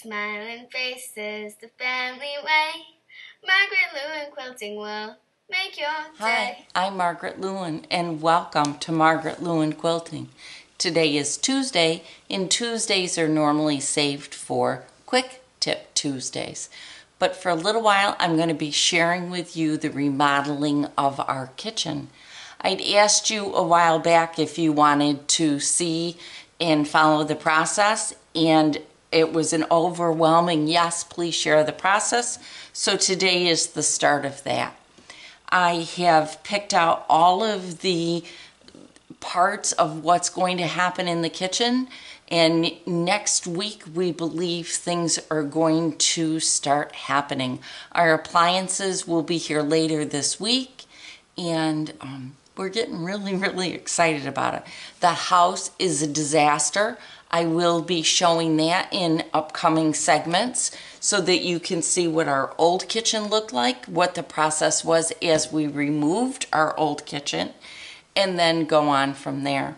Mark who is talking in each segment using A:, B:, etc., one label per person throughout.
A: Smiling faces, the family way. Margaret Lewin Quilting will make your day.
B: Hi, I'm Margaret Lewin and welcome to Margaret Lewin Quilting. Today is Tuesday and Tuesdays are normally saved for Quick Tip Tuesdays. But for a little while I'm going to be sharing with you the remodeling of our kitchen. I'd asked you a while back if you wanted to see and follow the process, and it was an overwhelming yes, please share the process. So today is the start of that. I have picked out all of the parts of what's going to happen in the kitchen, and next week we believe things are going to start happening. Our appliances will be here later this week, and we're getting really excited about it. The house is a disaster. I will be showing that in upcoming segments so that you can see what our old kitchen looked like, what the process was as we removed our old kitchen, and then go on from there.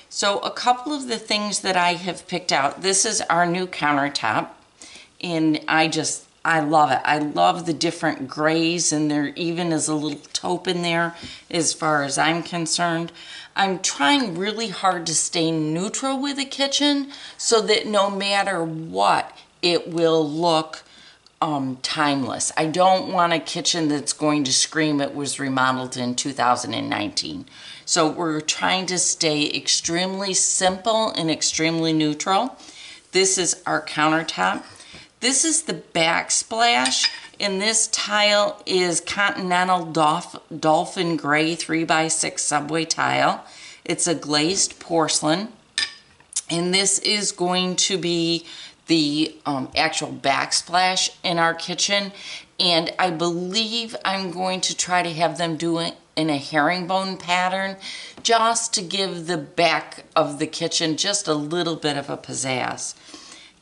B: So a couple of the things that I have picked out. This is our new countertop, and I love it. I love the different grays, and there even is a little taupe in there as far as I'm concerned. I'm trying really hard to stay neutral with the kitchen so that no matter what, it will look timeless. I don't want a kitchen that's going to scream it was remodeled in 2019. So we're trying to stay extremely simple and extremely neutral. This is our countertop. This is the backsplash, and this tile is Continental Dolphin Gray 3x6 subway tile. It's a glazed porcelain, and this is going to be the actual backsplash in our kitchen, and I believe I'm going to try to have them do it in a herringbone pattern just to give the back of the kitchen just a little bit of a pizzazz.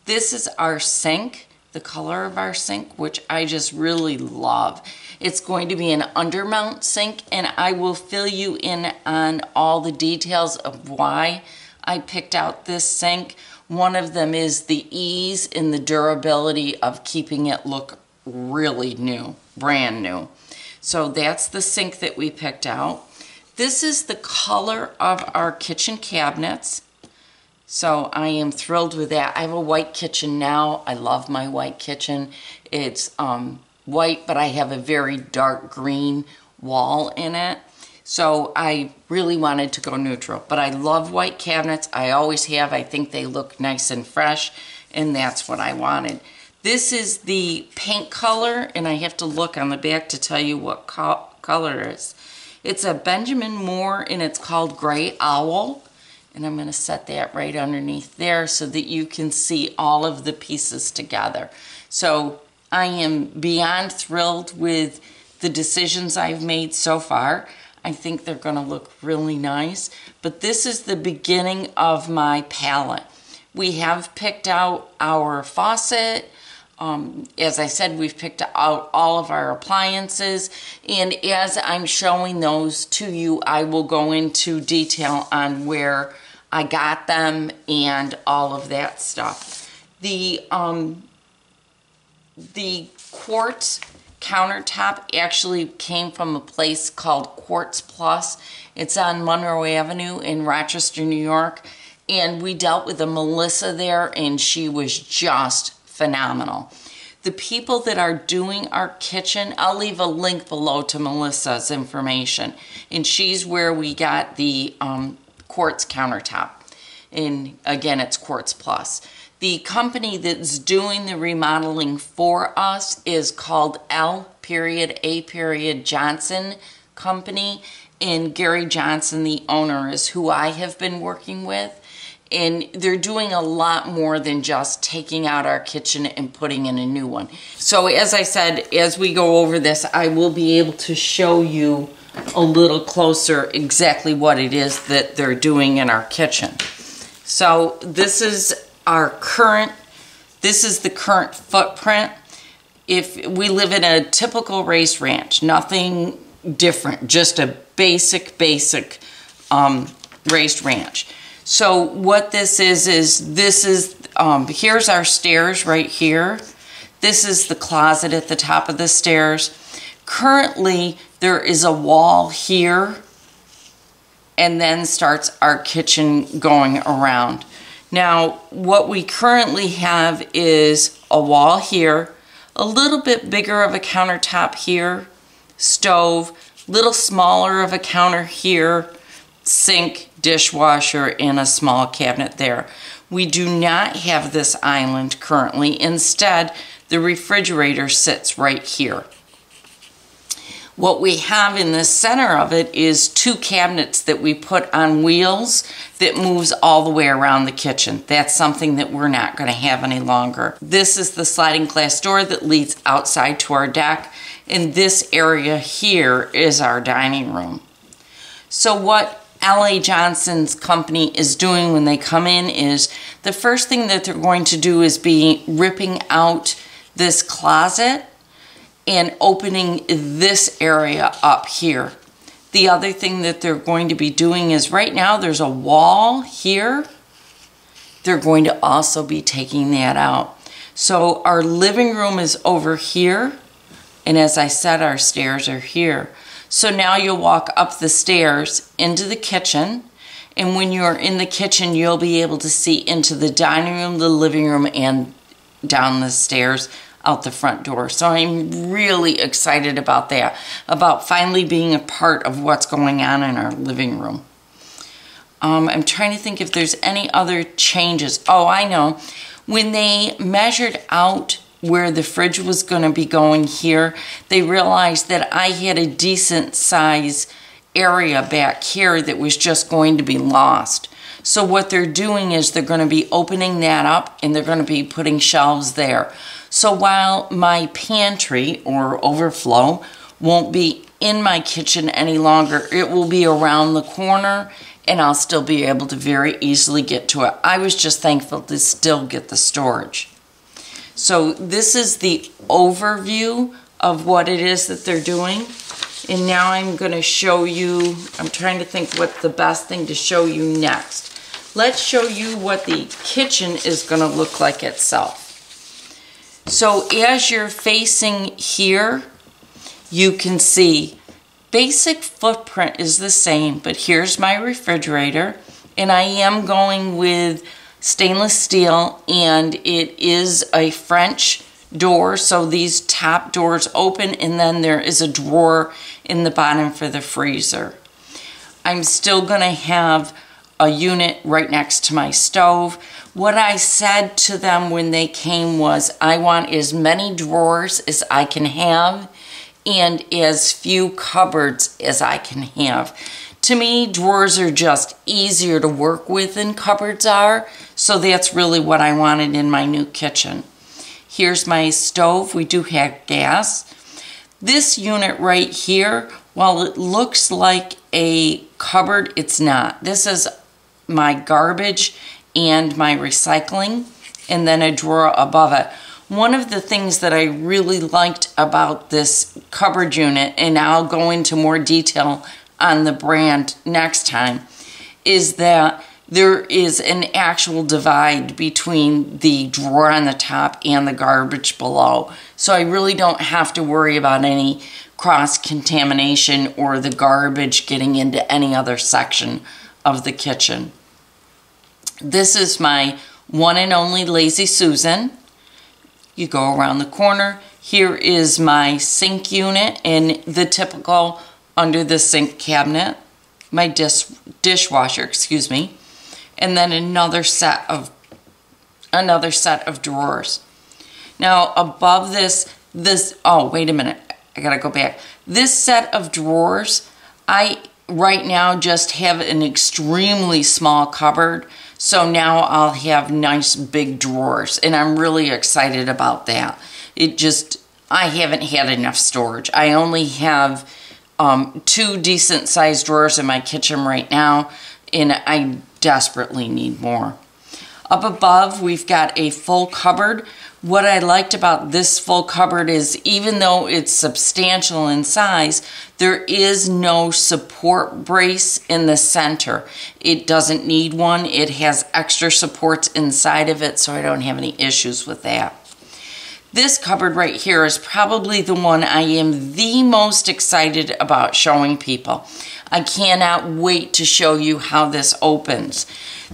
B: This is our sink. The color of our sink, which I just really love. It's going to be an undermount sink, and I will fill you in on all the details of why I picked out this sink. One of them is the ease and the durability of keeping it look really new, brand new. So that's the sink that we picked out. This is the color of our kitchen cabinets. So I am thrilled with that. I have a white kitchen now. I love my white kitchen. It's white, but I have a very dark green wall in it. So I really wanted to go neutral. But I love white cabinets. I always have. I think they look nice and fresh, and that's what I wanted. This is the paint color, and I have to look on the back to tell you what color it is. It's a Benjamin Moore, and it's called Gray Owl. And I'm going to set that right underneath there so that you can see all of the pieces together. So I am beyond thrilled with the decisions I've made so far. I think they're going to look really nice. But this is the beginning of my palette. We have picked out our faucet. As I said, we've picked out all of our appliances, and as I'm showing those to you, I will go into detail on where I got them and all of that stuff. The quartz countertop actually came from a place called Quartz Plus. It's on Monroe Avenue in Rochester, New York, and we dealt with a Melissa there, and she was just phenomenal. The people that are doing our kitchen, I'll leave a link below to Melissa's information, and she's where we got the quartz countertop, and again it's Quartz Plus. The company that's doing the remodeling for us is called L.A. Johnson Company, and Gary Johnson, the owner, is who I have been working with. And they're doing a lot more than just taking out our kitchen and putting in a new one. So as I said, as we go over this, I will be able to show you a little closer exactly what it is that they're doing in our kitchen. So this is the current footprint. If we live in a typical raised ranch, nothing different, just a basic raised ranch. So what this is here's our stairs right here. This is the closet at the top of the stairs. Currently, there is a wall here, and then starts our kitchen going around. Now, what we currently have is a wall here, a little bit bigger of a countertop here, stove, little smaller of a counter here, sink, dishwasher, and a small cabinet there. We do not have this island currently. Instead, the refrigerator sits right here. What we have in the center of it is 2 cabinets that we put on wheels that moves all the way around the kitchen. That's something that we're not going to have any longer. This is the sliding glass door that leads outside to our deck, and this area here is our dining room. So what L.A. Johnson's company is doing when they come in is the first thing that they're going to do is be ripping out this closet and opening this area up here. The other thing that they're going to be doing is right now there's a wall here. They're going to also be taking that out. So our living room is over here, and as I said, our stairs are here. So now you'll walk up the stairs into the kitchen, and when you're in the kitchen, you'll be able to see into the dining room, the living room, and down the stairs out the front door. So I'm really excited about that, about finally being a part of what's going on in our living room. I'm trying to think if there's any other changes. Oh, I know. When they measured out where the fridge was going to be going here, they realized that I had a decent size area back here that was just going to be lost. So what they're doing is they're going to be opening that up, and they're going to be putting shelves there. So while my pantry or overflow won't be in my kitchen any longer, it will be around the corner, and I'll still be able to very easily get to it. I was just thankful to still get the storage. So this is the overview of what it is that they're doing. And now I'm going to show you, I'm trying to think what the best thing to show you next. Let's show you what the kitchen is going to look like itself. So as you're facing here, you can see basic footprint is the same, but here's my refrigerator, and I am going with stainless steel, and it is a French door, so these top doors open, and then there is a drawer in the bottom for the freezer. I'm still going to have a unit right next to my stove. What I said to them when they came was, I want as many drawers as I can have and as few cupboards as I can have. To me, drawers are just easier to work with than cupboards are, so that's really what I wanted in my new kitchen. Here's my stove. We do have gas. This unit right here, while it looks like a cupboard, it's not. This is my garbage and my recycling, and then a drawer above it. One of the things that I really liked about this cupboard unit, and I'll go into more detail on the brand next time, is that there is an actual divide between the drawer on the top and the garbage below. So I really don't have to worry about any cross-contamination or the garbage getting into any other section of the kitchen. This is my one and only Lazy Susan. You go around the corner. Here is my sink unit and the typical under the sink cabinet. My dishwasher, excuse me. And then another set of drawers. Now above this, oh, wait a minute. I gotta go back. This set of drawers, I right now just have an extremely small cupboard. So now I'll have nice big drawers, and I'm really excited about that. I haven't had enough storage. I only have 2 decent sized drawers in my kitchen right now, and I desperately need more. Up above, we've got a full cupboard What I liked about this full cupboard is even though it's substantial in size, there is no support brace in the center. It doesn't need one. It has extra supports inside of it, so I don't have any issues with that. This cupboard right here is probably the one I am the most excited about showing people. I cannot wait to show you how this opens.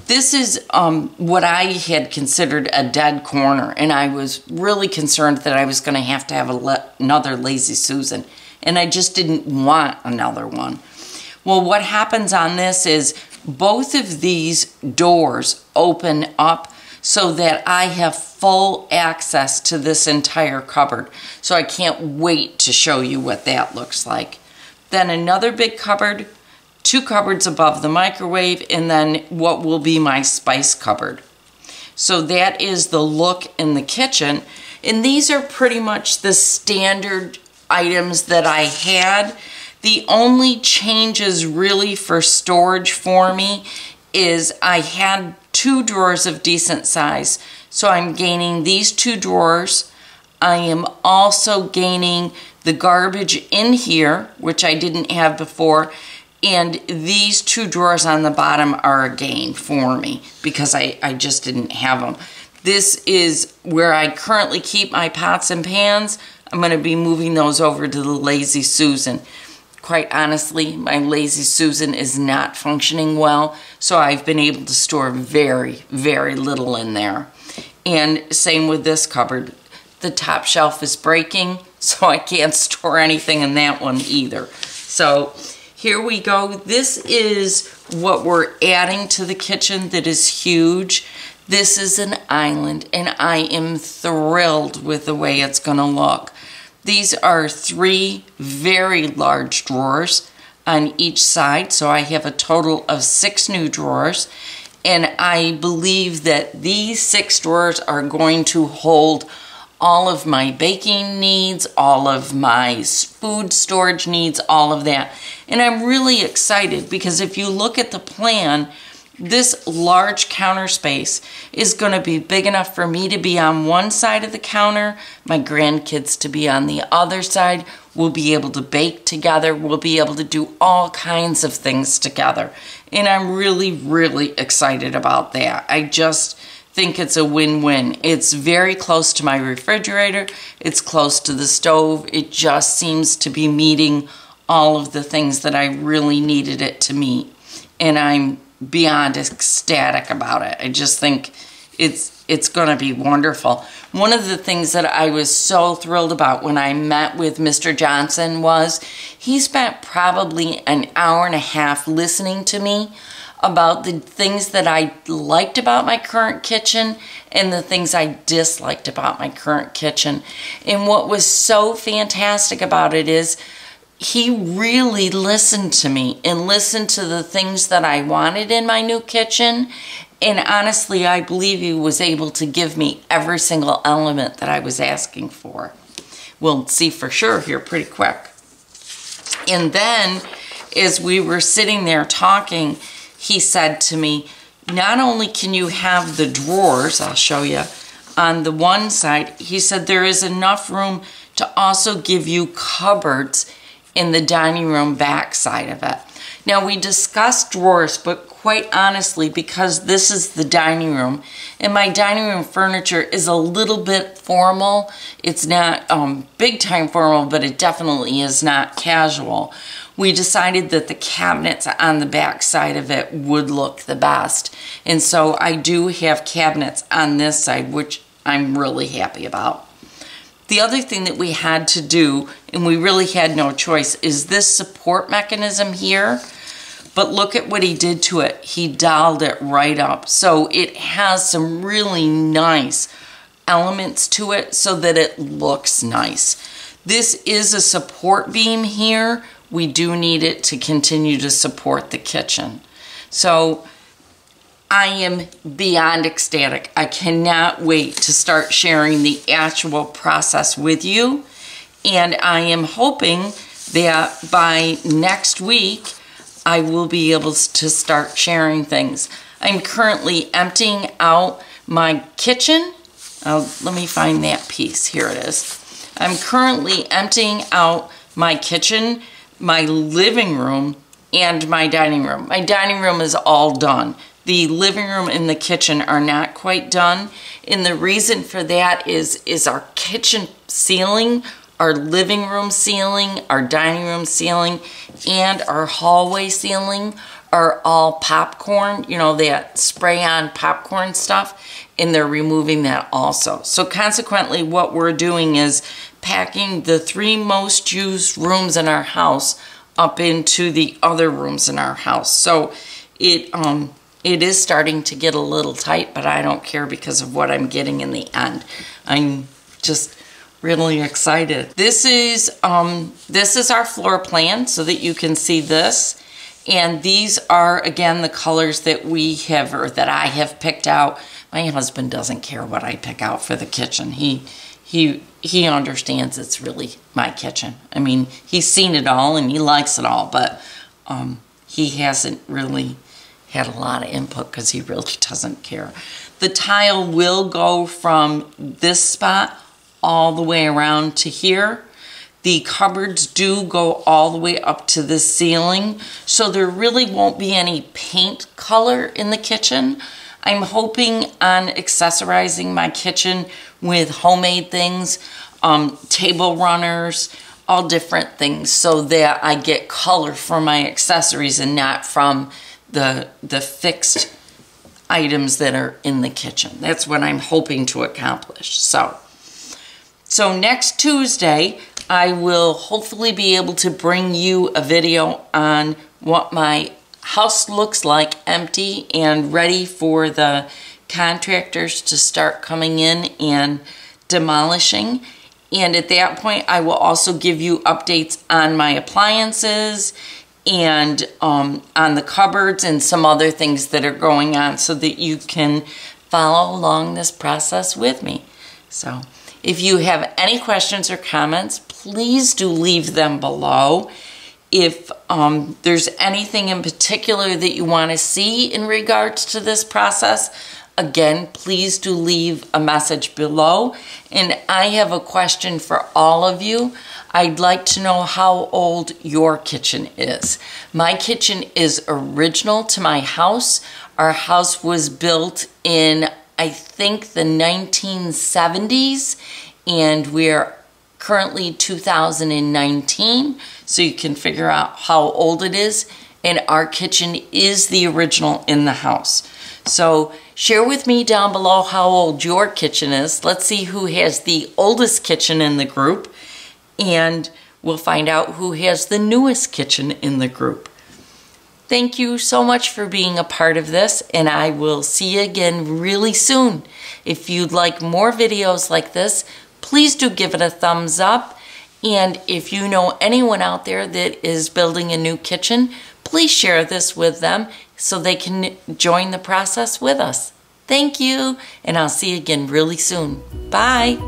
B: This is what I had considered a dead corner, and I was really concerned that I was going to have another Lazy Susan, and I just didn't want another one. Well, what happens on this is both of these doors open up so that I have full access to this entire cupboard. So I can't wait to show you what that looks like. Then another big cupboard, 2 cupboards above the microwave, and then what will be my spice cupboard. So that is the look in the kitchen. And these are pretty much the standard items that I had. The only changes really for storage for me is I had 2 drawers of decent size. So I'm gaining these 2 drawers. I am also gaining the garbage in here, which I didn't have before. And these 2 drawers on the bottom are a gain for me because I just didn't have them. This is where I currently keep my pots and pans. I'm going to be moving those over to the Lazy Susan. Quite honestly, my Lazy Susan is not functioning well, so I've been able to store very, very little in there. And same with this cupboard. The top shelf is breaking, so I can't store anything in that one either. So here we go. This is what we're adding to the kitchen that is huge. This is an island, and I am thrilled with the way it's going to look. These are 3 very large drawers on each side, so I have a total of 6 new drawers. And I believe that these 6 drawers are going to hold all of my baking needs, all of my food storage needs, all of that. And I'm really excited because if you look at the plan, this large counter space is going to be big enough for me to be on one side of the counter, my grandkids to be on the other side. We'll be able to bake together. We'll be able to do all kinds of things together. And I'm really, really excited about that. I just think it's a win-win. It's very close to my refrigerator. It's close to the stove. It just seems to be meeting all of the things that I really needed it to meet. And I'm beyond ecstatic about it. I just think it's going to be wonderful. One of the things that I was so thrilled about when I met with Mr. Johnson was he spent probably an hour and a half listening to me about the things that I liked about my current kitchen and the things I disliked about my current kitchen. And what was so fantastic about it is he really listened to me and listened to the things that I wanted in my new kitchen. And honestly, I believe he was able to give me every single element that I was asking for. We'll see for sure here pretty quick. And then as we were sitting there talking, he said to me, not only can you have the drawers, I'll show you, on the one side, he said there is enough room to also give you cupboards in the dining room back side of it. Now we discussed drawers, but quite honestly, because this is the dining room, and my dining room furniture is a little bit formal, it's not big time formal, but it definitely is not casual. We decided that the cabinets on the back side of it would look the best. And so I do have cabinets on this side, which I'm really happy about. The other thing that we had to do, and we really had no choice, is this support mechanism here. But look at what he did to it. He dialed it right up. So it has some really nice elements to it so that it looks nice. This is a support beam here. We do need it to continue to support the kitchen. So I am beyond ecstatic. I cannot wait to start sharing the actual process with you. And I am hoping that by next week, I will be able to start sharing things. I'm currently emptying out my kitchen Let me find that piece. Here it is. I'm currently emptying out my kitchen, my living room, and my dining room. My dining room is all done. The living room and the kitchen are not quite done. And the reason for that is our kitchen ceiling, our living room ceiling, our dining room ceiling, and our hallway ceiling are all popcorn, you know, that spray on popcorn stuff, and they're removing that also. So consequently, what we're doing is packing the 3 most used rooms in our house up into the other rooms in our house. So it is starting to get a little tight, but I don't care because of what I'm getting in the end. I'm just really excited. This is our floor plan so that you can see this. And these are, again, the colors that we have, or that I have picked out. My husband doesn't care what I pick out for the kitchen. He understands it's really my kitchen. I mean, he's seen it all and he likes it all, but he hasn't really had a lot of input because he really doesn't care. The tile will go from this spot all the way around to here. The cupboards do go all the way up to the ceiling, so there really won't be any paint color in the kitchen. I'm hoping on accessorizing my kitchen with homemade things, table runners, all different things, so that I get color from my accessories and not from the fixed items that are in the kitchen. That's what I'm hoping to accomplish. So next Tuesday, I will hopefully be able to bring you a video on what my house looks like empty and ready for the contractors to start coming in and demolishing. And at that point, I will also give you updates on my appliances and on the cupboards and some other things that are going on so that you can follow along this process with me. So if you have any questions or comments, please do leave them below. If there's anything in particular that you want to see in regards to this process, again, please do leave a message below. And I have a question for all of you. I'd like to know how old your kitchen is. My kitchen is original to my house. Our house was built in, I think, the 1970s, and we're currently 2019, so you can figure out how old it is. And our kitchen is the original in the house. So share with me down below how old your kitchen is. Let's see who has the oldest kitchen in the group, and we'll find out who has the newest kitchen in the group. Thank you so much for being a part of this, and I will see you again really soon. If you'd like more videos like this, please do give it a thumbs up. And if you know anyone out there that is building a new kitchen, please share this with them so they can join the process with us. Thank you, and I'll see you again really soon. Bye.